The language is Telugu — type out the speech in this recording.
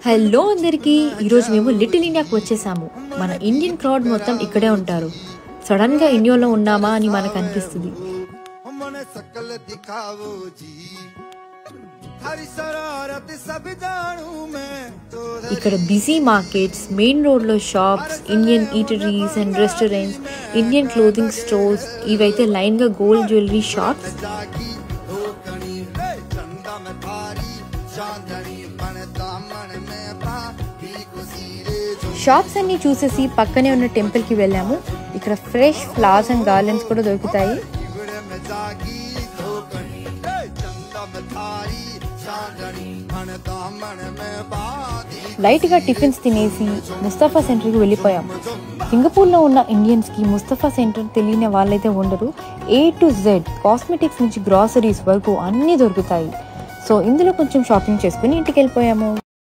హలో అందరికీ ఈరోజు మేము లిటిల్ ఇండియాకి వచ్చేసాము. మన ఇండియన్ క్రౌడ్ మొత్తం ఇక్కడే ఉంటారు. సడన్గా ఇండియాలో ఉన్నామా అని మనకు అనిపిస్తుంది. ఇక్కడ బిజీ మార్కెట్స్, మెయిన్ రోడ్లో shops, Indian eateries and restaurants, Indian clothing stores, ఇవైతే లైన్గా గోల్డ్ జ్యువెలరీ షాప్స్. షాప్స్ అన్ని చూసేసి పక్కనే ఉన్న టెంపుల్కి వెళ్ళాము. ఇక్కడ ఫ్రెష్ ఫ్లవర్స్ అండ్ గార్లెండ్స్ కూడా దొరుకుతాయి. లైట్గా టిఫిన్స్ తినేసి ముస్తఫా సెంటర్కి వెళ్ళిపోయాము. సింగపూర్లో ఉన్న ఇండియన్స్కి ముస్తఫా సెంటర్ తెలియని వాళ్ళైతే ఉండరు. A to Z కాస్మెటిక్స్ నుంచి గ్రాసరీస్ వరకు అన్నీ దొరుకుతాయి. సో ఇందులో కొంచెం షాపింగ్ చేసుకుని ఇంటికి వెళ్ళిపోయాము.